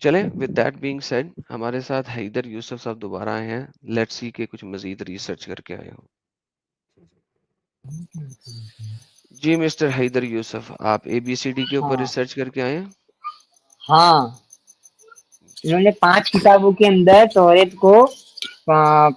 چلیں with that being said ہمارے ساتھ حیدر یوسف صاحب دوبارہ آئے ہیں. لیٹ سی کہ کچھ مزید ریسرچ کر کے آئے ہوں. جی مسٹر حیدر یوسف، آپ اے بی سی ڈی کے اوپر ہاں ریسرچ کر کے آئے ہیں. ہاں، انہوں نے 5 کتابوں کے اندر توریت کو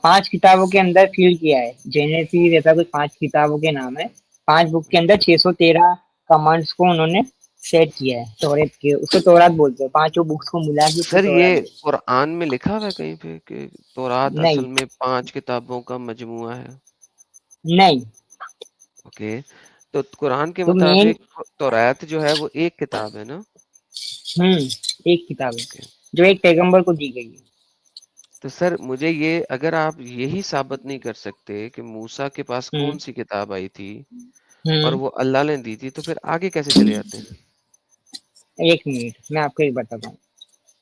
5 کتابوں کے اندر فیل کیا ہے. جینیسیس ایسا کچھ 5 کتابوں کے نام ہے. 5 بک کے اندر 613 کمانڈس کو انہوں نے سیٹ کیا ہے توریت کے. اس کو تورات بولتے ہیں. 5 بکس کو ملا کے اس کو سر تورات یہ بولتے قرآن میں لکھا ہوا ہے کہیں پہ کہ تورات ہیں. نہیں اصل میں 5 کتابوں کا مجموعہ ہے؟ نہیں، اوکے، تو قرآن کے تو مین مطابق تورات جو ہے وہ ایک کتاب ہے نا؟ ایک کتاب ہے اوکے، جو ایک پیغمبر کو دی گئی ہے. تو سر مجھے یہ اگر آپ یہی ثابت نہیں کر سکتے کہ موسیٰ کے پاس ہوں کون سی کتاب آئی تھی اور ہوں وہ اللہ نے دی تھی، تو پھر آگے کیسے چلے جاتے ہیں؟ ایک منٹ میں آپ کو ایک بتاتا ہوں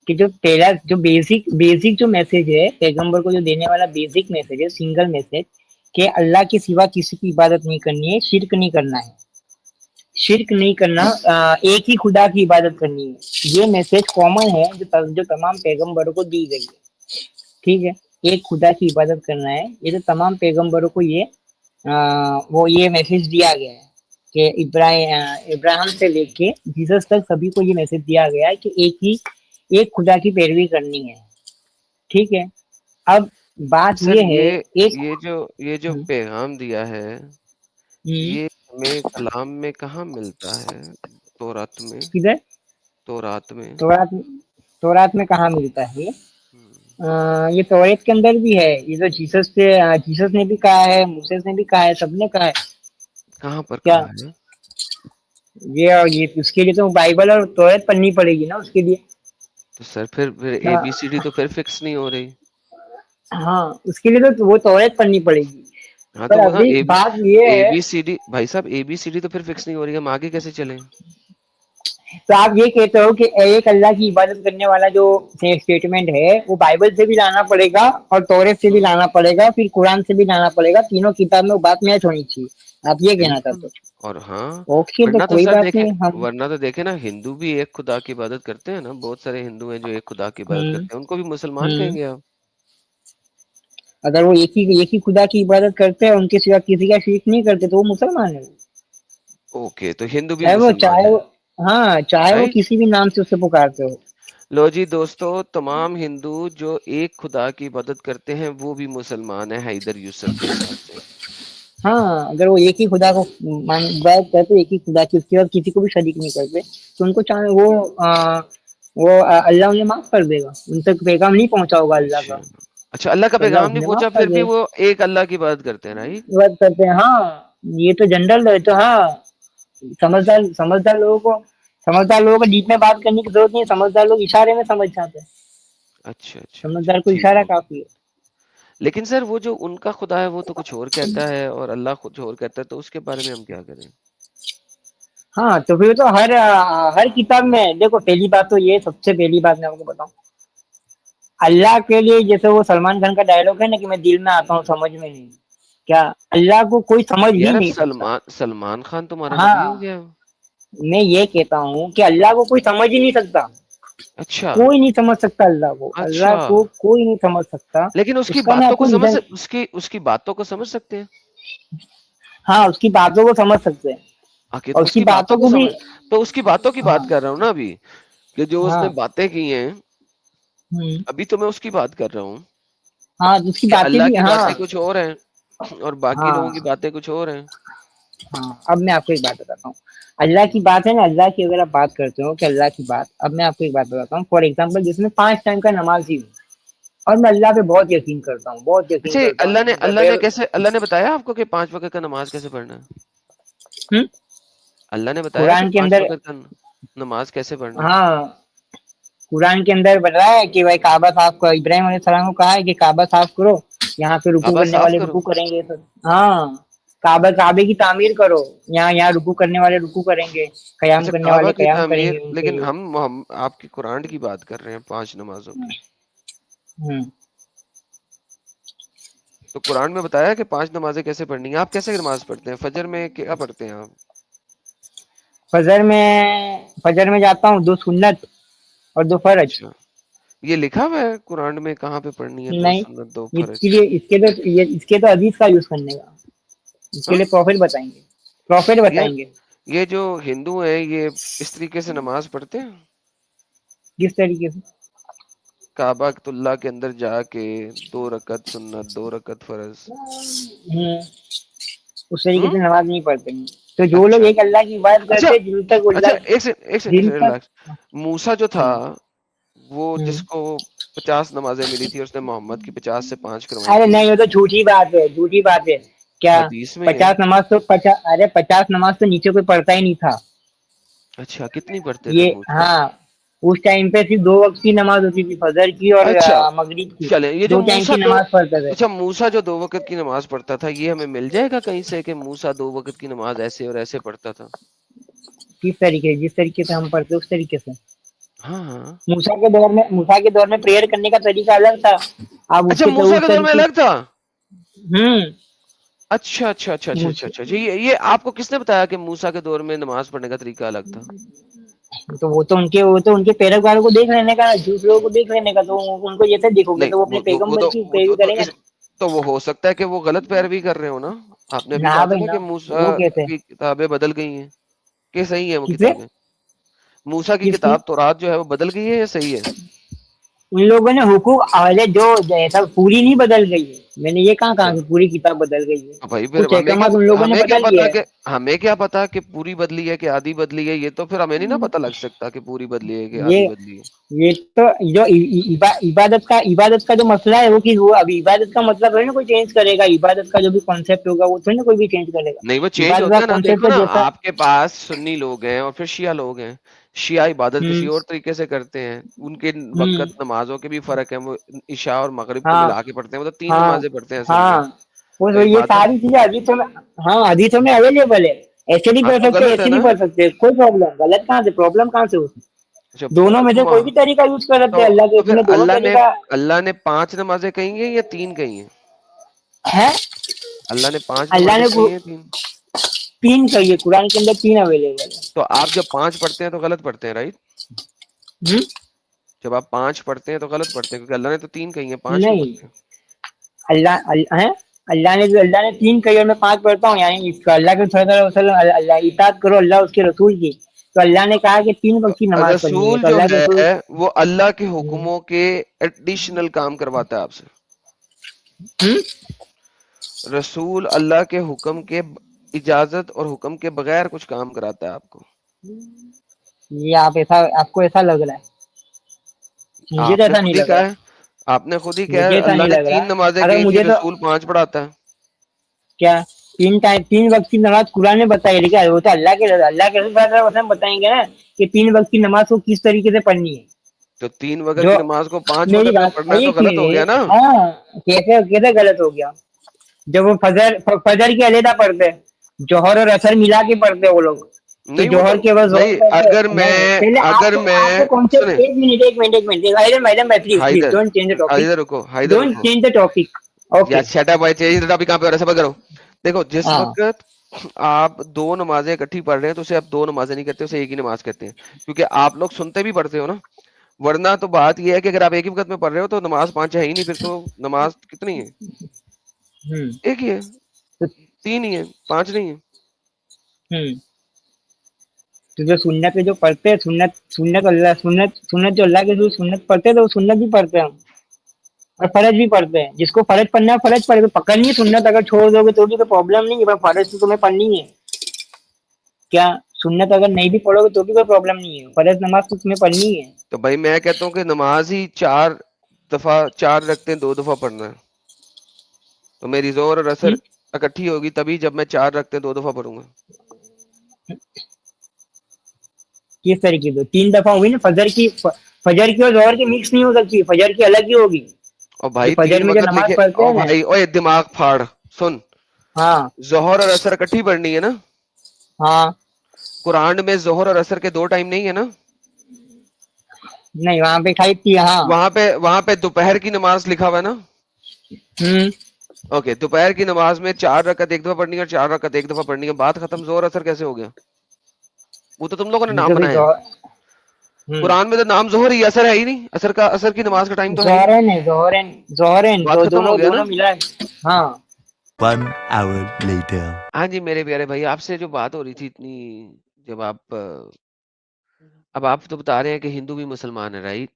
کہ جو پہلا جو بیسک جو میسج ہے پیغمبر کو جو دینے والا بیسک میسج ہے، سنگل میسج کہ اللہ کے سوا کسی کی عبادت نہیں کرنی ہے، شرک نہیں کرنا ہے، شرک نہیں کرنا، ایک ہی خدا کی عبادت کرنی ہے. یہ میسج کامن ہے جو تمام پیغمبروں کو دی گئی ہے. ٹھیک ہے، ایک خدا کی عبادت کرنا ہے، یہ تو تمام پیغمبروں کو یہ میسج دیا گیا ہے کہ ابراہیم سے لے کے جیسس تک سبھی کو یہ میسج دیا گیا ہے کہ ایک خدا کی پیروی کرنی ہے. ٹھیک ہے، اب بات سر یہ ہے ایک یہ جو پیغام دیا ہے ہوں یہ ہمیں کلام میں کہاں ملتا ہے؟ تورات میں؟ کدھر تورات میں؟ تورات میں کہاں ملتا ہے؟ ہم، یہ توریت کے اندر بھی ہے. یہ تو جیسس نے بھی کہا ہے، موسیس نے بھی کہا ہے، سب نے کہا ہے. کہاں پر کیا کہا ہے؟ یہ اس کے لیے تو بائبل اور توریت پڑھنی پڑے گی نا اس کے لیے. تو سر پھر اے بی سی ڈی تو پھر فکس نہیں ہو رہی. ہاں، اس کے لیے تو وہ توریت پڑھنی پڑے گی. ہاں پر تو وہ نا ابھی بات یہ اے ہے، بی سی ڈی بھائی صاحب، اے بی سی ڈی تو پھر فکس نہیں ہو رہی، ہم آگے کیسے چلیں؟ تو آپ یہ کہتے ہو کہ ایک اللہ کی عبادت کرنے والا جو اسٹیٹمنٹ ہے وہ بائبل سے بھی لانا پڑے گا اور توریت سے بھی ہم، لانا پڑے گا، پھر قرآن سے بھی لانا پڑے گا. تینوں کتاب میں وہ بات میچ ہونی چاہیے. آپ یہ کہنا بالکل. چاہتے اور ہاں، ہو؟ اوکے، تو ورنہ تو کوئی سر بات دیکھیں، نہیں. ہم نا ہندو بھی ایک خدا کی عبادت کرتے ہیں نا. بہت سارے ہندو ہیں جو ایک خدا کی عبادت ہوں کرتے ہیں، ان کو بھی مسلمان ہوں کہیں گے آپ؟ اگر وہ ایک ہی خدا کی عبادت کرتے ہیں، ان کے سوا کسی کا شرک نہیں کرتے، تو وہ مسلمان ہے. اوکے، تو ہندو بھی چاہے وہ مسلمان چاہے ہے، وہ ہاں، چاہے وہ رائٹ؟ کسی بھی نام سے اسے پکارتے ہو. لو جی دوستو، تمام ہندو جو ایک خدا کی عبادت کرتے ہیں وہ بھی مسلمان ہیں حیدر یوسف کے حساب سے. ہاں، اگر وہ ایک ہی خدا کو عبادت کرتے، ایک ہی خدا کی، اس کے بعد کسی کو بھی شریک نہیں کرتے، تو ان کو چاہے وہ اللہ انہیں معاف کر دے گا. ان تک پیغام نہیں پہنچا ہوگا اللہ کا، اچھا اچھا، اللہ کا تو اللہ پیغام نہیں انہیں پہنچا معاف کر پھر بھی دے وہ ایک اللہ کی عبادت کرتے ہیں، رائٹ؟ بات کرتے ہیں. ہاں، یہ تو جنرل ہے. تو ہاں، اچھا سمجھدار لوگوں کو ڈیپ میں بات کرنے کی ضرورت نہیں ہے. سمجھدار لوگ اشارے میں سمجھ جاتے ہیں. اچھا اچھا اچھا، سمجھدار کو ٹھیک اشارہ ہے. کافی ہے. لیکن سر وہ جو ان کا خدا ہے وہ تو کچھ اور کہتا ہے اور اللہ کچھ اور کہتا ہے، تو اس کے بارے میں ہم کیا کریں؟ ہاں، تو پھر تو ہر کتاب میں دیکھو. پہلی بات تو یہ، سب سے پہلی بات میں آپ کو بتاؤں، اللہ کے لیے جیسے وہ سلمان خان کا ڈائلگ ہے نا کہ میں دل میں آتا ہوں سمجھ میں نہیں. کیا اللہ کو کوئی سمجھ ہی یار اب نہیں سکتا؟ سلمان خان تمہارا ہاں، نبی ہو گیا؟ میں یہ کہتا ہوں کہ اللہ کو کوئی سمجھ ہی نہیں سکتا. اچھا کوئی نہیں سمجھ سکتا اللہ کو. اللہ اچھا، کو کوئی نہیں سمجھ سکتا. لیکن اس کی کا میں باتوں آپ کو کو سمجھ ریزن، اس کی باتوں کو سمجھ سکتے ہیں؟ ہاں، اس کی باتوں کو سمجھ سکتے ہیں. آخر اور اس کی باتوں کو بھی. سمجھ، تو اس کی باتوں کی ہاں بات کر رہا ہوں نا ابھی، کہ جو اس ہاں نے باتیں کی ہیں. ہوں ابھی تو میں اس کی بات کر رہا ہوں ہاں، اس کی کہ باتیں اللہ بھی. کی ہاں باتیں کچھ اور ہیں اور باقی ہاں لوگوں کی باتیں کچھ اور ہیں. ہاں، اب میں آپ کو ایک بات بتاتا ہوں. اللہ کی بات ہے نا، اللہ کی اگر آپ بات کرتے ہو کہ اللہ کی بات، اب میں آپ کو ایک بات بتاتا ہوں. فار ایگزامپل، جس میں 5 ٹائم کا نماز ہی ہوں، اور میں اللہ پہ بہت یقین کرتا ہوں، بہت یقین اچھا، کرتا ہوں. اللہ نے بتایا آپ کو کہ 5 وقت کا نماز کیسے پڑھنا ہے؟ اللہ نے بتایا کہ قرآن کے 5 اندر. وقت کا نماز کیسے پڑھنا ہے؟ ہاں، قرآن کے اندر بتایا ہے کہ بھائی کعبہ صاف کرو. ابراہیم علیہ السلام کو کہا ہے کہ کعبہ صاف کرو، یہاں پہ رکوع کعبہ کرنے صاف والے کرو. رکوع کریں گے. ہاں، کعبے کی تعمیر کرو، یہاں رکوع کرنے والے رکوع کریں گے، قیام اچھا، کرنے کعبہ والے کی قیام کریں تعمیر، گے ان کے لیکن لیے. ہم آپ کی قرآن کی بات کر رہے ہیں 5 نمازوں کی. ہوں تو قرآن میں بتایا کہ 5 نمازیں کیسے پڑھنی ہیں. آپ کیسے نماز پڑھتے ہیں؟ فجر میں کیا پڑھتے ہیں آپ؟ فجر میں جاتا ہوں 2 سنت اور 2 فرض. اچھا یہ لکھا ہوا ہے قرآن میں کہاں پہ پڑھنی ہے؟ 2 نہیں، سنت 2 اس فرض. کے لیے اس کے تو حدیث کا یوز کرنے کا، اس کے ہاں لیے پروفٹ بتائیں گے، پروفٹ یہ بتائیں گے یہ جو ہندو ہیں یہ اس طریقے سے نماز پڑھتے ہیں کس طریقے سے. کعبہ اللہ کے اندر جا کے 2 رکعت سنت 2 رکعت فرض. ہوں، اس طریقے ہوں سے نماز نہیں پڑھتے ہیں. تو جو لوگ اچھا ایک اللہ کی عبادت اچھا کرتے ہیں جن تک اچھا اللہ ایک جن سیکنڈ تک ریلیکس. موسیٰ جو تھا وہ ہوں. جس کو 50 نمازیں ملی تھی اس نے محمد کی 50 سے 5 کروائی ارے تھی. نہیں، وہ تو جھوٹی بات ہے، جھوٹی بات ہے. کیا حدیث میں ہے. 50 نماز تو 50 نماز تو نیچے کوئی پڑھتا ہی نہیں تھا. اچھا کتنی پڑھتے تھے یہ موسیٰ؟ ہاں، اس ٹائم پہ صرف 2 وقت کی نماز ہوتی تھی، فجر کی اور اچھا مغرب کی. چلیں یہ جو 2 ٹائم موسیٰ کی نماز پڑھتے تھے. اچھا موسیٰ جو 2 وقت کی نماز پڑھتا تھا یہ ہمیں مل جائے گا کہیں سے کہ موسیٰ 2 وقت کی نماز ایسے اور ایسے پڑھتا تھا؟ کس طریقے، جس طریقے سے ہم پڑھتے اس طریقے سے. ہاں ہاں. موسیٰ کے دور میں پریئر کرنے کا طریقہ الگ تھا. آپ اس اچھا کے موسیٰ اس کے دور میں طریقے. الگ تھا. ہوں. اچھا اچھا اچھا اچھا اچھا اچھا یہ آپ کو کس نے بتایا کہ موسیٰ کے دور میں نماز پڑھنے کا طریقہ الگ تھا؟ تو وہ تو ان کے پیروکاروں کو دیکھ لینے کا، دوسروں کو دیکھ لینے کا. تو ان کو یہ تو دیکھو گے نہیں تو وہ اپنے پیغمبر کی پیروی کریں گے. تو وہ ہو سکتا ہے کہ وہ غلط پیروی کر رہے ہو نا. آپ نے ابھی نہ کہا تھا بھائی نا نہ، کہ موسیٰ وہ کیسے کی کتابیں بدل گئی ہیں. کہ صحیح ہے وہ کس سے کتابیں؟ موسیٰ کی کس کتاب تورات جو ہے وہ بدل گئی ہے یا صحیح ہے؟ ان لوگوں نے حقوق جو ایسا پوری نہیں بدل گئی ہے. میں نے یہ کہاں کہ پوری کتاب بدل گئی ہے. بھائی پھر کچھ احکامات ان لوگوں نے بدل دیا ہے. ہمیں کیا پتا کہ پوری بدلی ہے کہ آدھی بدلی ہے؟ یہ تو پھر ہمیں نہیں نا پتا لگ سکتا کہ پوری بدلی ہے کہ آدھی یہ بدلی ہے. یہ تو جو عبادت کا جو مسئلہ ہے وہ ابھی عبادت کا مطلب ہے نا کوئی چینج کرے گا. عبادت کا جو بھی کانسیپٹ ہوگا وہ تھوڑی نا کوئی بھی چینج کرے نہیں وہ گا. چینج عبادت ہوتا کا ہے نا. کانسیپٹ دیکھو تو نا جیسا. آپ کے پاس سنی لوگ ہیں اور پھر شیعہ لوگ ہیں. شیعہ عبادت ہوں کسی اور طریقے سے کرتے ہیں. ان کے ہوں وقت نمازوں کے بھی فرق ہے. وہ عشاء اور مغرب کو ہاں ملا کے پڑھتے ہیں. وہ تو 3 ہاں نمازیں پڑھتے ہیں اصل میں. ہاں، تو یہ عبادت ساری چیزیں حدیثوں میں اویلیبل ہے. ایسے نہیں ہاں پڑھ تو سکتے، غلط ہے ایسے نا. نہیں پڑھ سکتے. کوئی پرابلم غلط کہاں سے، پرابلم کہاں سے ہوتی. اچھا دونوں میں سے کوئی بھی طریقہ یوز کر سکتے ہیں. اللہ کے تو اس پھر میں دونوں طریقہ اللہ نے 5 نمازیں کہی ہیں یا 3 کہی ہیں؟ ہے. اللہ نے 5 اللہ نمازیں نے کہی ہیں 3؟ 3 کہیے، قرآن کے اندر 3 اویلیبل ہے. تو آپ جب 5 پڑھتے ہیں تو غلط پڑھتے ہیں رائٹ؟ ہے. جب آپ 5 پڑھتے ہیں تو غلط پڑھتے ہیں کیونکہ اللہ نے تو 3 کہی ہیں. 5 کیوں نہیں، پڑھتے ہیں؟ اللہ نے 3 کہی اور میں 5 پڑھتا ہوں. یعنی اللہ کے صلی اللہ علیہ وسلم اطاعت کرو اللہ اس کے رسول کی. تو اللہ نے کہا کہ 3 وقت کی نماز پڑھنی ہے. رسول تو جو اللہ کے رسول. ہے وہ اللہ کے حکموں کے ایڈیشنل کام کرواتا ہے آپ سے. رسول اللہ کے حکم کے اجازت اور حکم کے بغیر کچھ کام کراتا ہے آپ کو. یہ آپ کو ایسا لگ رہا ہے. مجھے تو آپ نے ایسا نہیں خود ہی لگ کہا رہا ہے. آپ نے خود ہی کہا مجھے ہے ایسا اللہ نہیں نے لگ 3 رہا. نمازیں اگر کہی تھی مجھے تو رسول 5 پڑھاتا ہے. کیا 3 وقت کی نماز قرآن نے بتائی، لیکن وہ تو اللہ کے رسول بتائیں گے نا کہ 3 وقت کی نماز کو کس طریقے سے پڑھنی ہے. تو 3 وقت کی جو نماز کو 5 میری وقت میں بات پڑھنا ہے تو ایک غلط ہو گیا نا. منٹ. ہاں، کیسے غلط ہو گیا؟ جب وہ فجر کی علیحدہ پڑھتے، جوہر اور اثر ملا کے پڑھتے وہ لوگ. تو نہیں وہ تو جوہر کے بعد زہر نہیں. پڑھتے. اگر نہیں، میں پہلے اگر آپ کو میں کون سے. سنیں ایک minute please Haider don't change the topic. Haider رکو حیدر ڈونٹ رکو چینج دا ٹاپک. یا اوکے. شٹ اپ بھائی. چینج ٹاپک کہاں پہ ہو رہا ہے؟ صبر کرو. دیکھو جس ہاں وقت آپ 2 نمازیں اکٹھی پڑھ رہے ہیں تو اسے آپ 2 نمازیں نہیں کہتے، اسے ایک ہی نماز کہتے ہیں. کیونکہ آپ لوگ سنتے بھی پڑھتے ہو نا. ورنہ تو بات یہ ہے کہ اگر آپ ایک ہی وقت میں پڑھ رہے ہو تو نماز 5 ہے ہی نہیں. پھر تو نماز کتنی ہے؟ ہوں ایک ہی ہے. 3 ہی ہے، 5 نہیں ہے. ہوں تو جو سنت جو پڑھتے ہیں، سنت جو اللہ کے جو سنت پڑھتے ہیں تو وہ سنت بھی پڑھتے ہیں ہم. اور فرض بھی پڑھتے ہیں. جس کو فرض پڑھنا ہے فرض پڑھے. پکڑنی ہے سنت، اگر چھوڑ دو گے تو بھی کوئی پرابلم نہیں ہے. فرض تو تمہیں پڑھنی ہے. کیا سنت اگر نہیں بھی پڑھو گے تو بھی کوئی پرابلم نہیں ہے. فرض نماز تو تمہیں پڑھنی ہے. تو بھائی میں کہتا ہوں کہ نماز ہی 4 دفعہ 4 رکھتے 2 دفعہ پڑھنا ہے. تو میری زور اور اثر اکٹھی ہوگی تبھی جب میں 4 رکھتے 2 دفعہ پڑھوں گا. کس طریقے سے 3 دفعہ ہوئی نا. فجر کی اور ظہر کی مکس نہیں ہو سکتی. فجر کی الگ ہی ہوگی. اور جو بھائی فجر 3 میں جو وقت نماز لکھے. پڑھتے اور ہیں نا. بھائی اوے دماغ پھاڑ سن. ہاں ظہر اور اثر اکٹھی پڑھنی ہے نا. ہاں. قرآن میں ظہر اور اثر کے 2 ٹائم نہیں ہے نا. نہیں وہاں پہ کھائی تھی. ہاں وہاں پہ دوپہر کی نماز لکھا ہوا ہے نا. ہوں اوکے دوپہر کی نماز میں 4 رکعت ایک دفعہ پڑھنی ہے اور 4 رکعت ایک دفعہ پڑھنی ہے. بات ختم. زور اثر کیسے ہو گیا؟ وہ تو تم لوگوں نے یہ نام تو بنایا ہے. قرآن میں تو نام ظہر ہی اثر ہے ہی نہیں, اثر کی نماز کا ٹائم تو ہے ہی نہیں. ظہرین ہے, ظہرین بات تو ختم ہو گیا نا. دونوں ملا ہے. ہاں 1 hour later. ہاں جی میرے پیارے بھائی, آپ سے جو بات ہو رہی تھی اتنی, جب آپ اب آپ تو بتا رہے ہیں کہ ہندو بھی مسلمان ہے, رائٹ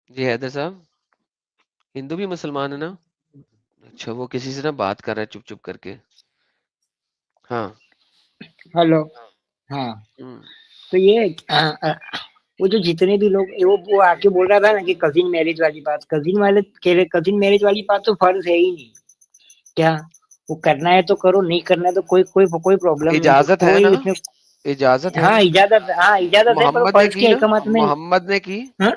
جی حیدر صاحب؟ ہندو بھی مسلمان ہے نا؟ اچھا, وہ کسی سے نا بات کر رہا ہے چپ چپ کر کے. ہاں ہلو. ہاں ہم، تو یہ وہ جو جتنے بھی لوگ وہ آ کے بول رہا تھا نا کہ کزن میرج والی بات, کزن میرج والی بات تو فرض ہے ہی نہیں کیا. وہ کرنا ہے تو کرو, نہیں کرنا ہے تو کوئی پرابلم نہیں ہے, اجازت ہے نا, کوئی اس میں. اجازت ہے ہاں نا. اجازت, ہاں اجازت ہے, پر محمد نے فرض کی کیا نا, حکمت میں. محمد نے کی, ہاں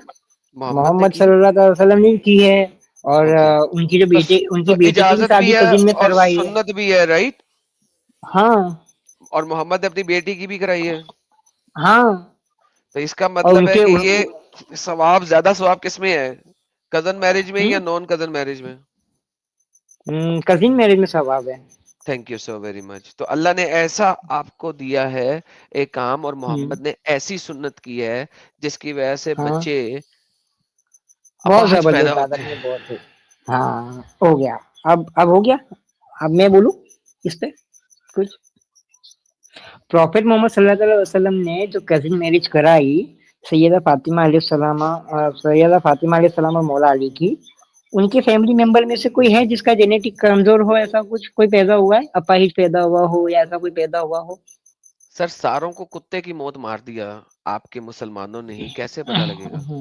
محمد نے محمد کی. صلی اللہ علیہ وسلم نے کی ہے, اور اوکے, ان کی جو تو بیٹے, ان تو کی بیٹی کی بھی اجازت شادی بھی ہے کزن میں اور کروائی ہے. سنت بھی ہے, رائٹ. ہاں اور محمد نے اپنی بیٹی کی بھی کرائی ہے. ہاں. تو اس کا اور مطلب ان ہے کے کہ یہ ثواب, زیادہ ثواب کس میں ہے, کزن میرج میں یا نان کزن میرج میں؟ کزن میرج میں ثواب ہے. Thank you so very much. تو اللہ نے ایسا آپ کو دیا ہے ایک کام, اور ہوں، محمد نے ایسی سنت کی ہے جس کی وجہ سے ہاں بچے بہت اپاہج پیدا زبردست ہوتے عادت ہیں. میں بہت ہے. ہاں ہو گیا, اب ہو گیا. اب میں بولوں اس پہ کچھ. پروفیٹ محمد صلی اللہ علیہ وسلم نے جو کزن میرج کرائی سیدہ فاطمہ علیہ السلام, سیدہ فاطمہ علیہ السلام اور مولا علی کی, ان کے فیملی ممبر میں سے کوئی ہے جس کا جینیٹک کمزور ہو, ایسا کچھ کوئی پیدا ہوا ہے, اپاہج پیدا ہوا ہو یا ایسا کوئی پیدا ہوا ہو؟ سر ساروں کو کتے کی موت مار دیا آپ کے مسلمانوں نے ہی, کیسے پتا لگے گا؟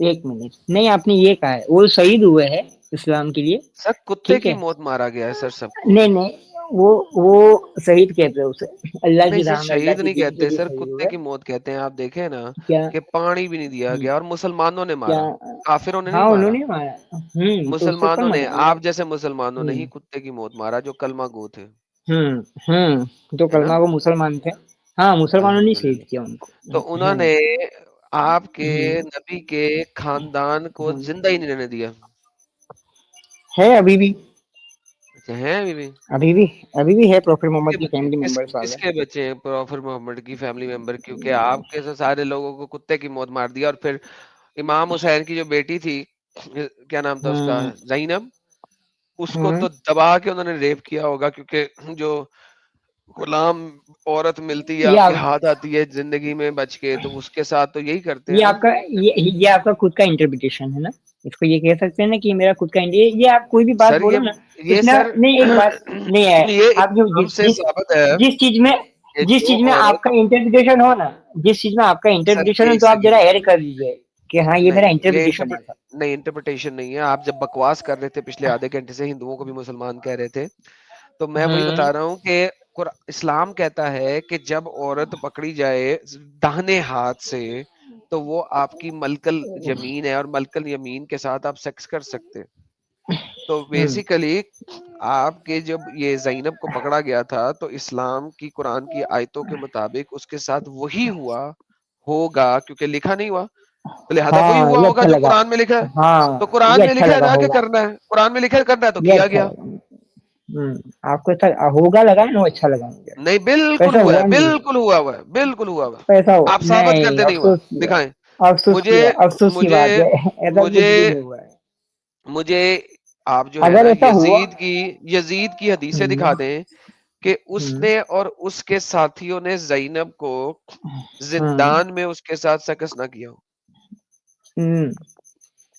ایک منٹ, نہیں آپ نے یہ کہا ہے وہ شہید ہوئے ہیں اسلام کے لیے. سر کتے ٹھیک کی ہے, موت مارا گیا ہے سر سب کو. نہیں وہ شہید کہتے ہیں اسے, اللہ نہیں کی سر راہ میں اللہ شہید کے نہیں دین کے کہتے لیے سر, شہید کتے ہوئے. کی موت کہتے ہیں. آپ دیکھیں نا کیا کہ پانی بھی نہیں دیا گیا, اور مسلمانوں نے کیا مارا, کافروں نے نہیں ہاں انہوں مارا, نے مارا, تو اس سے کون مسلمانوں نے, منع آپ جیسے مسلمانوں نے ہے. ہی کتے کی موت مارا جو کلمہ گو تھے, جو ہے نا. کلمہ وہ مسلمان تھے. ہاں مسلمانوں نے الحمدللہ. شہید کیا ان کو. تو انہوں نے آپ کے ہوں، نبی کے خاندان کو ہوں. زندہ ہی نہیں رہنے دیا. ہے ابھی بھی, اچھا ہیں ابھی بھی. ابھی بھی ہے پروفیٹ کس کے محمد کی بچے, فیملی ممبرس کس والے. کے بچے ہیں پروفیٹ محمد کی فیملی ممبر؟ کیونکہ آپ کے سارے لوگوں کو کتے کی موت مار دیا. اور پھر امام حسین کی جو بیٹی تھی, کیا نام تھا اس کا, ہوں، زینب, اس کو ہوں. تو دبا کے انہوں نے ریپ کیا ہوگا, کیونکہ جو غلام عورت ملتی ہے یہ آپ کے آپ ہاتھ آتی ہے زندگی میں بچ کے, تو اس کے ساتھ تو یہی کرتے ہیں یہ نا. آپ کا یہ آپ کا خود کا انٹرپریٹیشن ہے نا, اس کو یہ کہہ سکتے ہیں نا کہ میرا خود کا یہ آپ کوئی بھی بات سر بولو نا, یہ اس میں سر نہیں ایک بات نہیں ہے. یہ آپ جو اسلام سے ثابت ہے جس چیز میں کہ جس جو چیز میں آپ عورت, کا انٹرپریٹیشن ہو نا, جس چیز میں آپ کا سر انٹرپریٹیشن ہو ایک تو آپ ذرا سیکنڈ, ایڈ کر لیجیے کہ ہاں یہ میرا نہیں یہ انٹرپریٹیشن ہے سر. نہیں انٹرپریٹیشن نہیں ہے. آپ جب بکواس کر رہے تھے پچھلے آدھے گھنٹے سے, ہندوؤں کو بھی مسلمان کہہ رہے تھے, تو میں وہی ہوں بتا رہا ہوں کہ اسلام کہتا ہے کہ جب عورت پکڑی جائے داہنے ہاتھ سے تو وہ آپ کی ملکل یمین ہے, اور ملکل یمین کے ساتھ آپ سیکس کر سکتے. تو ہوں بیسیکلی آپ کے جب یہ زینب کو پکڑا گیا تھا تو اسلام کی قرآن کی آیتوں کے مطابق اس کے ساتھ وہی ہوا ہوگا, کیونکہ لکھا نہیں ہوا, تو لہذا وہی ہاں ہوا یہ ہوگا اچھا جو لگا. قرآن میں لکھا ہے. ہاں تو قرآن یہ میں اچھا لکھا ہے لگا نا کہ ہوگا, کرنا ہے, قرآن میں لکھا ہے کرنا ہے تو یہ کیا اچھا گیا. لگا. آپ کو ہوگا لگا نا, وہ اچھا لگا مجھے. نہیں بالکل پیسہ ہوا ہے, ہوا نہیں, بالکل ہوا ہوا ہے, بالکل ہوا ہوا. پیسہ ہو آپ ثابت نہیں, کرتے نہیں ہوا, افسوس کیا, دکھائیں افسوس مجھے. کیا, افسوس کی مجھے بات ہے. ایسا کچھ بھی مجھے نہیں ہوا ہے. مجھے آپ جو ہے اگر نا ایسا ہوا, یزید کی حدیثیں ہوں دکھا دیں کہ اس ہوں نے اور اس کے ساتھیوں نے زینب کو ہوں زندان میں اس کے ساتھ سکس نہ کیا ہو.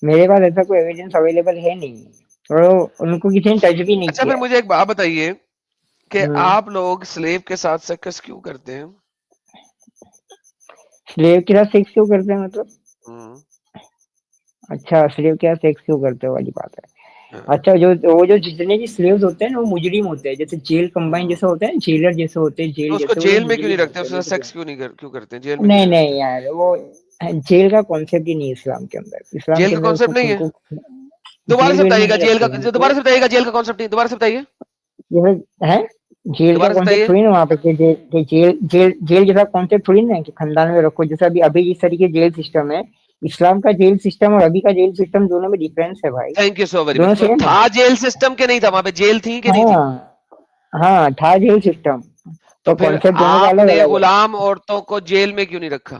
میرے پاس ایسا کوئی ایویڈنس اویلیبل ہے نہیں, اور ان کو کسی نے ٹچ بھی نہیں اچھا پھر کیا مجھے ایک بات بتائیے کہ ہے. آپ لوگ سلیو کے ساتھ سکس کیوں کرتے ہیں؟ سلیو کے ساتھ سیکس کیوں کرتے ہیں مطلب؟ ہوں، اچھا, سلیو کیا سیکس کیوں کرتے والی بات ہے. ہاں، اچھا, وہ جو جتنے بھی سلیوز ہوتے ہیں نا وہ مجرم ہوتے ہیں, جیسے جیل کمبائن ہوں. جیسے ہوتے ہیں, جیلر جیسے ہوتے ہیں, تو جیل اس کو جیسے, وہ جیل میں کیوں نہیں مجرم رکھتے, ہوتے اس ہیں کے ساتھ بیسیکلی. سیکس کیوں کرتے ہیں, جیل میں کیوں نہیں نہیں رکھتے؟ نہیں یار, وہ جیل کا کانسیپٹ ہی نہیں ہے اسلام کے اندر. اسلام جیل کے کا اندر کانسیپٹ کچھ نہیں ان ہے, کو دوبارہ جیل سے ویل میں بتائیے گا. نہیں جیل کا رکھتے ان کو. دوبارہ سے بتائیے گا, جیل کا کانسیپٹ نہیں, دوبارہ سے بتائیے. جیسے ہے جیل کا دوبارہ سے کانسیپٹ بتائیے. تھوڑی نا وہاں پہ جیل جیسا کانسیپٹ تھوڑی نا کہ خاندان میں رکھو, جیسا ابھی جس طریقے جیل سسٹم ہے, اسلام کا جیل سسٹم اور ابھی کا جیل سسٹم دونوں میں ڈفرینس ہے بھائی. Thank you so very much. دونوں تو سیم ہے. تھا جیل سسٹم کے نہیں تھا وہاں پہ, جیل تھی کہ نہیں تھی؟ ہاں ہاں تھا جیل سسٹم, تو تو پھر کانسیپٹ دونوں کا آپ الگ نے الگ ہے. غلام عورتوں کو جیل میں کیوں نہیں رکھا؟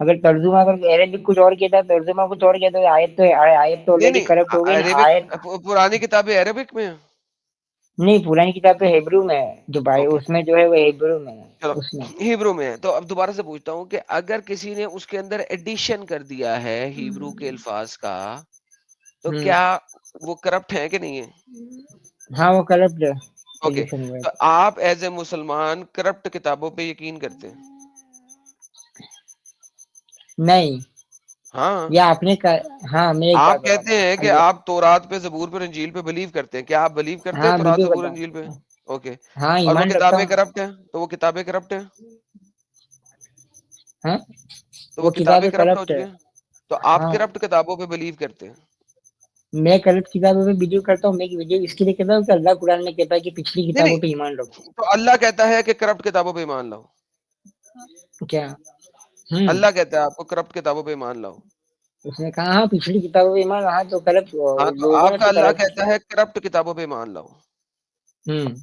اگر ترجمہ اگر عربک کچھ اور کہتا ہے ترجمہ کچھ اور کہتا ہے آیت تو نہیں آلریڈی کرپٹ ہو گئی نا آیت. عربک پرانی کتابیں عربک میں ہیں. نہیں پرانی کتاب تو ہیبرو میں ہے جو بھائی اوکے اس میں جو ہے وہ ہیبرو میں ہے چلو اس میں. ہیبرو میں ہے. تو اب دوبارہ سے پوچھتا ہوں کہ اگر کسی نے اس کے اندر ایڈیشن کر دیا ہے ہیبرو کے الفاظ کا تو کیا وہ کرپٹ ہے کہ نہیں ہے؟ ہاں وہ کرپٹ ہے. اوکے تو آپ ایز اے مسلمان کرپٹ کتابوں پہ یقین کرتے ہیں؟ نہیں ہاں یہ آپ نے ہاں میں ایک بات آپ بتاتا کہتے ہیں ہوں کہ آپ تورات پہ زبور پہ انجیل پہ بلیو کرتے ہیں. کیا آپ بلیو کرتے ہیں ہاں تورات بالکل زبور کرتا انجیل پہ؟ ہوں. اوکے ہاں اور وہ ایمان رکھتا کتابیں ہوں. کرپٹ ہیں تو وہ کتابیں کرپٹ ہیں ہاں تو وہ وہ کتابیں کتابیں کرپٹ ہو کرپٹ چکی ہے. ہیں. تو آپ ہاں کرپٹ کتابوں پہ بلیو کرتے ہیں. میں کرپٹ کتابوں میں ویڈیو کرتا ہوں. میں ویڈیو اس کے لیے کہتا ہوں کہ اللہ قرآن میں کہتا ہے کہ پچھلی نہیں کتابوں نہیں پہ ایمان رکھو. تو اللہ کہتا ہے کہ کرپٹ کتابوں پہ ایمان لاؤ. کیا اللہ کہتا ہے آپ کو کرپٹ کتابوں پہ ایمان لاؤ. اس نے کہا ہاں پچھلی کتابوں پہ ایمان. ہاں تو کرپٹ ہاں تو لوگوں آپ نے کا تو اللہ کرپٹ. کہتا ہے کرپٹ کتابوں پہ ایمان لاؤ. ہوں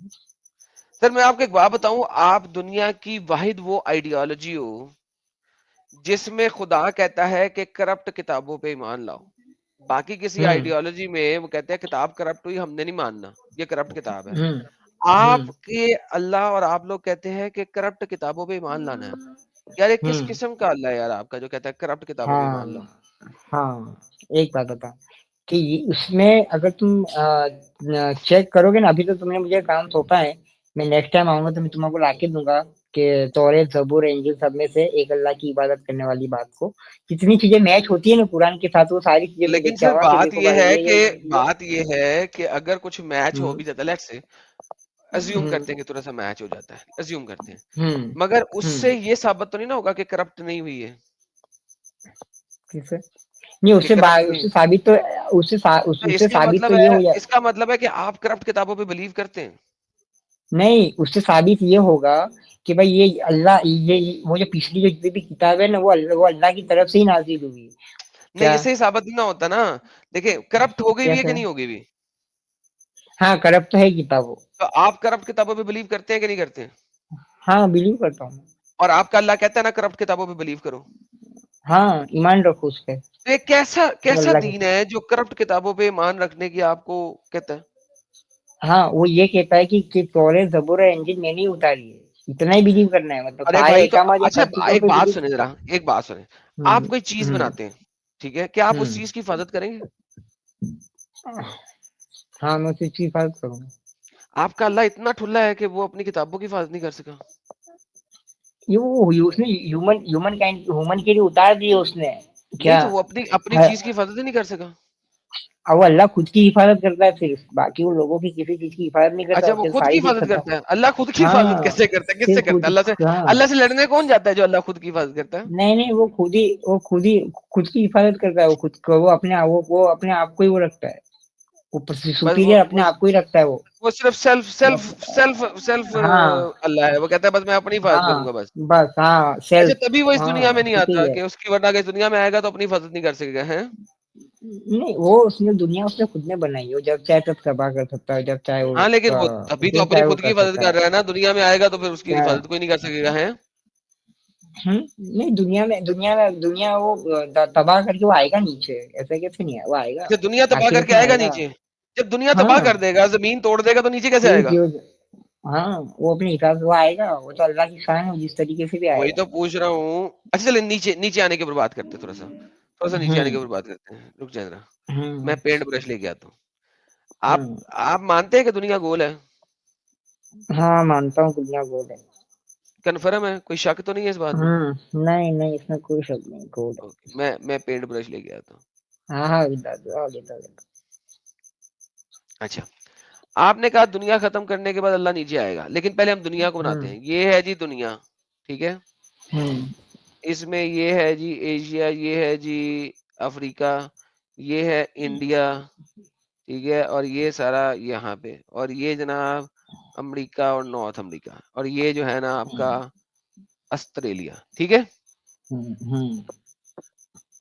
سر میں آپ کو ایک بات بتاؤں, آپ دنیا کی واحد وہ آئیڈیالوجی ہو جس میں خدا کہتا ہے کہ کرپٹ کتابوں پہ ایمان لاؤ. باقی کسی ہوں آئیڈیالوجی میں وہ کہتے ہیں کتاب کرپٹ ہوئی, ہم نے نہیں ماننا, یہ کرپٹ کتاب ہے. ہوں آپ ہوں کے اللہ اور آپ لوگ کہتے ہیں کہ کرپٹ کتابوں پہ ایمان لانا ہے. یار یہ کس ہوں قسم کا اللہ ہے یار آپ کا جو کہتا ہے کرپٹ کتابوں پہ ہاں ایمان لاؤ. ہاں ایک بات بتا کہ اس میں اگر تم چیک کرو گے نا, ابھی تو تم نے مجھے کام سونپا ہے, میں نیکسٹ ٹائم آؤں گا تو میں تمہیں کو لا کے دوں گا کہ توریت زبور انجیل سب میں سے ایک اللہ کی عبادت کرنے والی بات کو جتنی چیزیں میچ ہوتی ہے نا قرآن کے ساتھ وہ ساری چیزیں میں لیکن دیکھ کے سر آؤں گا کہ بات دیکھو یہ بھائی ہے کہ یہ بات یہ ہے کہ اگر کچھ میچ ہو ہوں بھی جاتا ہے, لیٹ سے ازیوم ہوں کرتے ہیں کہ تھوڑا سا میچ ہو جاتا ہے, ازیوم کرتے ہیں, ہوں مگر اس ہوں سے یہ ثابت تو نہیں نہ ہوگا کہ کرپٹ نہیں ہوئی ہے. کیسے نہیں کہ کرپٹ اس نہیں, سے ثابت تو تو اس اس سے کا ثابت مطلب تو یہ ہے ہو جائے. اس کا مطلب ہے کہ آپ کرپٹ کتابوں پہ بلیو کرتے ہیں. نہیں اس سے ثابت یہ ہوگا کہ بھائی یہ اللہ یہ وہ جو پچھلی جو جتنی بھی کتاب ہے نا وہ اللہ کی طرف سے ہی نازل ہوئی. نہیں کیا اس سے ہی ثابت نہیں نہ ہوتا نا. دیکھیں کرپٹ ہو گئی بھی ہے کہ کیسے نہیں ہوگی بھی, ہاں کرپٹ تو ہے کتاب وہ. تو آپ کرپٹ کتابوں پہ بلیو کرتے ہیں کہ نہیں کرتے ہیں؟ ہاں بلیو کرتا ہوں. اور آپ کا اللہ کہتا ہے نا کرپٹ کتابوں پہ بلیو کرو. ہاں ایمان رکھو اس پہ. تو یہ کیسا وہ کیسا اللہ کے دین ہے جو کرپٹ کتابوں پہ ایمان رکھنے کی آپ کو کہتا ہے؟ ہاں وہ یہ کہتا ہے کہ توریت زبور اور انجیل میں نہیں اتاری ہے, اتنا ہی بلیو کرنا ہے. مطلب ارے سارے بھائی تو احکامات اچھا ہر چیزوں ایک پہ بات بلیو. سنیں ذرا, ایک بات سنیں, ہوں آپ کوئی چیز ہوں بناتے ہیں, ٹھیک ہے, کیا آپ اس ہوں چیز کی حفاظت کریں گے؟ ہاں میں اس کی حفاظت کروں گا. آپ کا اللہ اتنا ٹھلا ہے کہ وہ اپنی کتابوں کی حفاظت نہیں کر سکا؟ اس نے ہیومن کے لیے اتار دیے اس نے. نہیں کیا تو وہ اپنی چیز کی حفاظت ہی نہیں کر سکا. وہ اللہ خود کی حفاظت کرتا ہے, صرف باقی وہ لوگوں کی کسی چیز کی حفاظت نہیں کرتا. اچھا وہ صرف خود کی ساری چیز حفاظت ختم. کرتا ہے. اللہ خود کی حفاظت ہاں کیسے کرتا ہے, کس سے صرف کرتا خود. ہے؟ اللہ سے ہاں اللہ سے لڑنے کون جاتا ہے جو اللہ خود کی حفاظت کرتا ہے؟ نہیں وہ خود کی حفاظت کرتا ہے. وہ خود کو وہ اپنے آپ کو ہی وہ رکھتا ہے, اوپر سے بس سپیریئر اپنے آپ کو ہی رکھتا ہے وہ. وہ صرف سیلف ہاں اللہ ہے. وہ کہتا ہے بس میں اپنی حفاظت ہاں کروں گا بس. بس ہاں اچھا سیلف. تبھی وہ اس ہاں دنیا میں نہیں آتا سپیریئر. کہ اس کی ورنہ کہ اس دنیا میں آئے گا تو اپنی حفاظت نہیں کر سکے گا. ہیں نہیں وہ اس نے دنیا اس نے خود نے بنائی. وہ جب چاہے تب تباہ کر سکتا ہے, جب چاہے وہ ہاں لیکن وہ ابھی تو جب اپنی چاہے وہ خود کی کر حفاظت سکتا کر ہے. رہا ہے نا. دنیا میں آئے گا تو پھر اس کی حفاظت کوئی نہیں کر سکے گا. ہیں نہیں دنیا وہ تباہ کر کے وہ آئے گا نیچے. ایسا کیسے نہیں ہے, وہ آئے گا اچھا دنیا تباہ کر آخرت کے میں آئے گا نیچے؟ جب دنیا تباہ ہاں کر دے گا, زمین توڑ دے گا, تو نیچے کیسے آئے گا؟ ہاں وہ اپنے حساب سے وہ آئے گا. وہ تو اللہ کی شان ہے, جس طریقے سے بھی آئے وہی گا. تو پوچھ رہا ہوں. اچھا چلے نیچے آنے کے اوپر بات کرتے ہیں, تھوڑا سا نیچے آنے کے اوپر بات کرتے ہیں. رک جائے ذرا, میں پینٹ برش لے کے آتا ہوں. آپ مانتے ہیں کہ دنیا گول ہے؟ ہاں مانتا ہوں دنیا گول ہے. کنفرم ہے, کوئی شک تو نہیں ہے اس بات میں؟ نہیں اس میں کوئی شک نہیں. گول ہے. اوکے, میں پینٹ برش لے کے آتا ہوں. ہاں اچھا آپ نے کہا دنیا ختم کرنے کے بعد اللہ نیچے آئے گا, لیکن پہلے ہم دنیا کو بناتے ہیں. یہ ہے جی دنیا, ٹھیک ہے, اس میں یہ ہے جی ایشیا, یہ ہے جی افریقہ, یہ ہے انڈیا, ٹھیک ہے, اور یہ سارا یہاں پہ, اور یہ جناب امریکہ اور نارتھ امریکہ, اور یہ جو ہے نا آپ کا آسٹریلیا, ٹھیک ہے.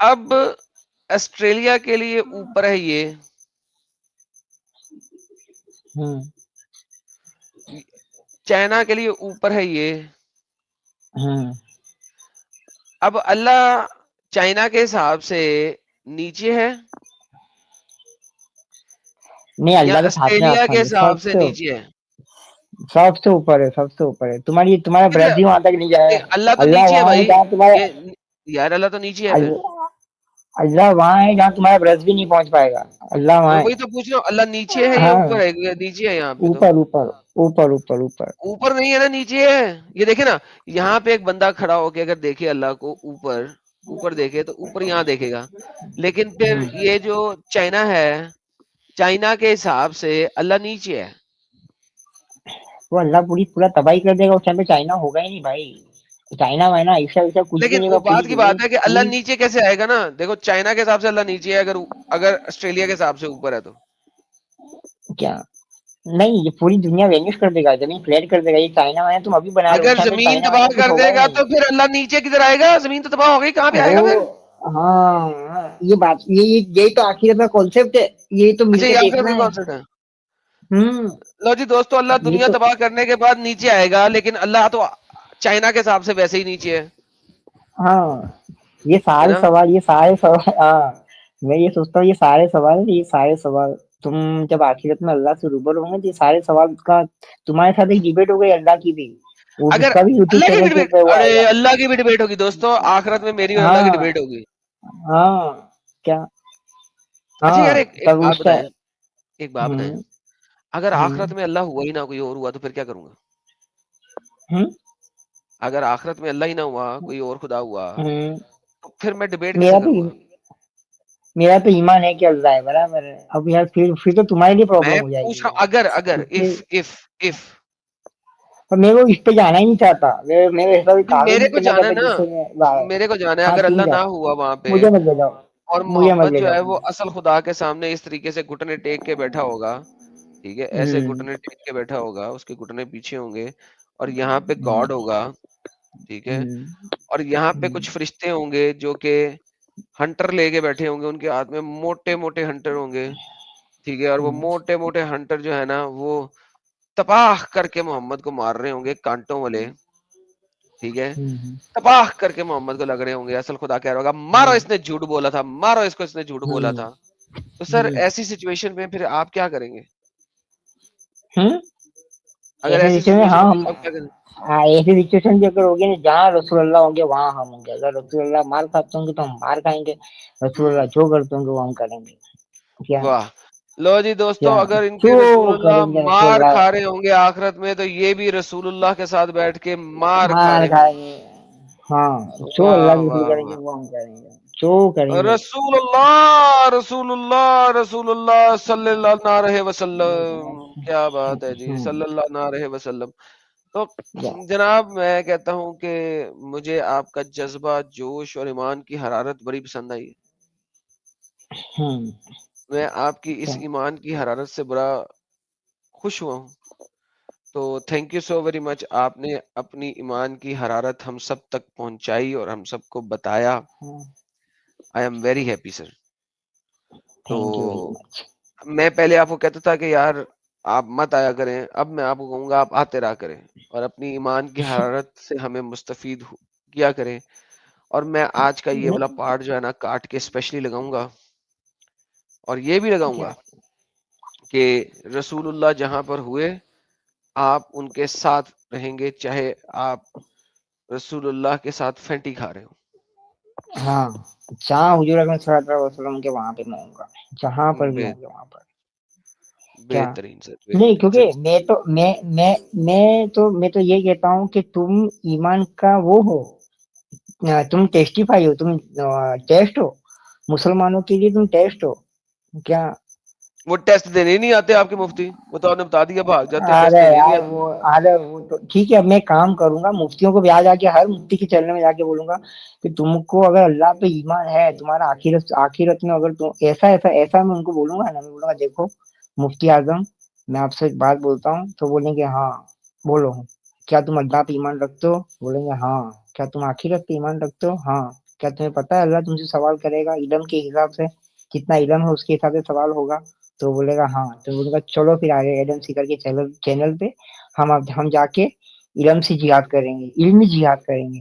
اب آسٹریلیا کے لیے اوپر ہے یہ, چائنا کے لیے اوپر ہے یہ, اب اللہ چائنا کے حساب سے نیچے ہے نہیں یا اللہ کے ساتھ میں آسٹریلیا آسمان کے میں حساب سے نیچے ہے؟ سب سے اوپر ہے، سب سے اوپر ہے، تمہارا پھر برس بھی وہاں تک نہیں جائے گا، اللہ تو اللہ نیچے ہے وہاں ہے بھائی، جہاں تمہارا یہ یار اللہ تو نیچے ہے پھر. اللہ وہاں ہے جہاں تمہارا برس بھی نہیں پہنچ پائے گا، اللہ وہاں میں ہے. وہی تو پوچھ رہا ہوں، اللہ نیچے ہے یا ہاں اوپر ہے؟ یہ نیچے ہے یہاں پہ تو. اوپر اوپر اوپر اوپر اوپر. اوپر نہیں ہے نا، نیچے ہے. یہ دیکھے نا، یہاں پہ ایک بندہ کھڑا ہو کے اگر دیکھے اللہ کو اوپر اوپر دیکھے تو اوپر یہاں دیکھے گا، لیکن پھر یہ جو چائنا ہے، چائنا کے حساب سے اللہ نیچے ہے. وہ اللہ پورا تباہی کر دے گا اس ٹائم پہ، چائنا ہوگا ہی نہیں بھائی، چائنا وائنا ایسا ایسا کچھ بھی لیکن نہیں وہ ہوگا، پوری بات کی دنیا بات ہے کہ اللہ پوری. نیچے کیسے آئے گا نا. دیکھو چائنا کے حساب سے اللہ نیچے ہے، اگر آسٹریلیا کے حساب سے اوپر ہے تو کیا نہیں، یہ پوری دنیا وینش کر دے گا، زمین فلیٹ کر دے گا. یہ چائنا وائنا تم ابھی بنا رہے ہو، اس اگر ٹائم پہ زمین چائنا تباہ وائنا کچھ کر ہوگا دے ہی گا نہیں. تو پھر اللہ نیچے کدھر آئے گا؟ زمین تو تباہ ہو گئی، کہاں پہ آئے گا پھر؟ وہ ہاں یہ بات، یہی تو آخرت کا کانسیپٹ ہے، یہی تو مل اچھا کے یہ آخرت دیکھنا کا ہے. کانسیپٹ ہے. ہوں لو جی دوستو، اللہ یہ دنیا تو تباہ کرنے کے بعد نیچے آئے گا، لیکن اللہ تو چائنا کے حساب سے ویسے ہی نیچے ہے. ہاں یہ ہے سارے نا؟ سوال ہاں میں یہ سوچتا ہوں یہ سارے سوال تم جب آخرت میں اللہ سے روبرو ہوں گے، یہ سارے سوال کا تمہارے ساتھ ایک ڈیبیٹ ہو گئی اللہ کی بھی، اس اگر کا بھی یوٹیوب اللہ کی بھی چینل کے ڈبیٹ، اوپر وہ ارے آئے گا. اللہ کی بھی ڈبیٹ ہوگی دوستو، آخرت میں میری اور اللہ کی ہاں ڈبیٹ ہوگی. ہاں کیا اچھا ہاں یار ایک تب بات اس کا. بتائیں، ایک بات بتائیں، ہوں اگر ہوں آخرت میں اللہ ہوا ہی نہ، کوئی اور ہوا تو پھر کیا کروں گا؟ ہوں اگر آخرت میں اللہ ہی نہ ہوا، کوئی اور خدا ہوا، ہوں تو پھر میں ڈبیٹ میرا کیسے تو کروں گا؟ میرا تو ایمان ہے کہ اللہ ہے، برابر ہے. اب یار پھر تو تمہارے لیے میں پرابلم ہو جائے پوچھ گی رہا ہوں اگر یار. اف اور میں وہ اس پہ جانا ہی نہیں چاہتا، میرے ایسا بھی کاغذ میرے نہیں کو کرنا جانا ہے چاہتا جس سے میں نا، میرے کو جانا ہے، ہاں اگر تم اللہ نہ جاؤ، ہوا وہاں پہ مجھے مت لے جاؤ، اور مجھے مت محمد لے جو جاؤ ہے وہ پلیز. اصل خدا کے سامنے اس طریقے سے گھٹنے ٹیک کے بیٹھا ہوگا، ٹھیک ہے، ایسے ہوں گھٹنے ٹیک کے بیٹھا ہوگا، اس کے گھٹنے پیچھے ہوں گے، اور یہاں پہ گاڈ ہوگا، ٹھیک ہے، ہوں اور یہاں پہ ہوں کچھ فرشتے ہوں گے جو کہ ہنٹر لے کے بیٹھے ہوں گے، ان کے ہاتھ میں موٹے موٹے ہنٹر ہوں گے، ٹھیک ہے، اور وہ ہوں موٹے موٹے ہنٹر جو ہے نا وہ تباہ کر کے محمد کو مار رہے ہوں گے کانٹوں والے، ٹھیک ہے، ہوں تباہ کر کے محمد کو لگ رہے ہوں گے. اصل خدا کہہ رہا ہوگا مارو، اس نے جھوٹ بولا تھا، مارو اس کو، اس نے جھوٹ بولا ہوں تھا. تو سر ہوں ایسی سچویشن میں پھر آپ کیا کریں گے؟ ہوں اگر ایسے ایسی سچویشن میں سچویشن ہاں ہوگی تو آپ کیا کریں گے؟ ہاں ایسی سچویشن بھی اگر ہوگی نا جہاں رسول اللہ ہوں گے وہاں ہم ہوں گے. اگر رسول اللہ مار کھاتے ہوں گے تو ہم مار کھائیں گے، رسول ہوں، اللہ جو کرتے ہوں گے وہ ہم کریں گے. کیا واہ. لو جی دوستو، کیا اگر ان جو کے رسول اللہ کریں گے رسول مار اللہ کھا رہے ہوں گے آخرت میں، تو یہ بھی رسول اللہ کے ساتھ بیٹھ کے مار مار کھانے ہوں کھائیں گے. گے. ہاں جو اللہ واہ کے رسول واہ کریں گے واہ. وہ ہم کریں گے، جو کریں گے. رسول اللہ رسول اللہ رسول اللہ صلی اللہ علیہ وسلم. کیا بات ہے جی، صلی اللہ علیہ وسلم. تو جناب میں کہتا ہوں کہ مجھے آپ کا جذبہ، جوش اور ایمان کی حرارت بڑی پسند آئی. میں آپ کی اس ایمان کی حرارت سے بڑا خوش ہوا ہوں. تو thank you so very much, آپ نے اپنی ایمان کی حرارت ہم سب تک پہنچائی اور ہم سب کو بتایا. آئی ایم ویری ہیپی سر. تو تھینک یو ویری مچ. میں پہلے آپ کو کہتا تھا کہ یار آپ مت آیا کریں، اب میں آپ کو کہوں گا آپ آتے رہا کریں اور اپنی ایمان کی حرارت سے ہمیں مستفید کیا کریں. اور میں آج کا یہ والا پارٹ جو ہے نا کاٹ کے اسپیشلی لگاؤں گا، اور یہ بھی لگاؤں گا کہ رسول اللہ جہاں پر ہوئے آپ ان کے ساتھ رہیں گے، چاہے آپ رسول اللہ کے ساتھ پھینٹی کھا رہے ہو. ہاں جہاں حضور اکرم صلی اللہ علیہ وسلم کے وہاں پہ میں ہوں گا، جہاں پر بھی ہوں گے وہاں پر. کیا بہترین سر، نہیں، بہترین سر. کیونکہ میں تو یہ کہتا ہوں کہ تم ایمان کا وہ ہو، تم ٹیسٹیفائی ہو، تم ٹیسٹ ہو، مسلمانوں کے لیے تم ٹیسٹ ہو. کیا وہ ٹیسٹ دینے ہی نہیں آتے آپ کے مفتی، وہ تو آپ نے بتا دیا بھاگ جاتے ہیں، ٹیسٹ ارے دینے ہی نہیں یار آتے. وہ تو ٹھیک ہے. اب میں کام کروں گا، مفتیوں کو بھی آ جا کے ہر مفتی کے چلنے میں جا کے بولوں گا کہ تم کو اگر اللہ پہ ایمان ہے، تمہارا آخرت میں اگر تم ایسا میں ان کو بولوں گا نا، میں بولوں گا دیکھو مفتی اعظم میں آپ سے ایک بات بولتا ہوں، تو بولیں گے ہاں بولو، کیا تم اللہ پہ ایمان رکھتے ہو؟ بولیں گے ہاں. کیا تم آخرت پہ ایمان رکھتے ہو؟ ہاں. کیا تمہیں پتا ہے اللہ تم سے سوال کرے گا علم کے حساب سے، کتنا علم ہے اس کے حساب سے سوال ہوگا؟ تو بولے گا ہاں. تو بولے گا چلو پھر آگے ایڈم سیکر کے چینل پہ ہم جا کے علم سے جہاد کریں گے، علمی جہاد کریں گے،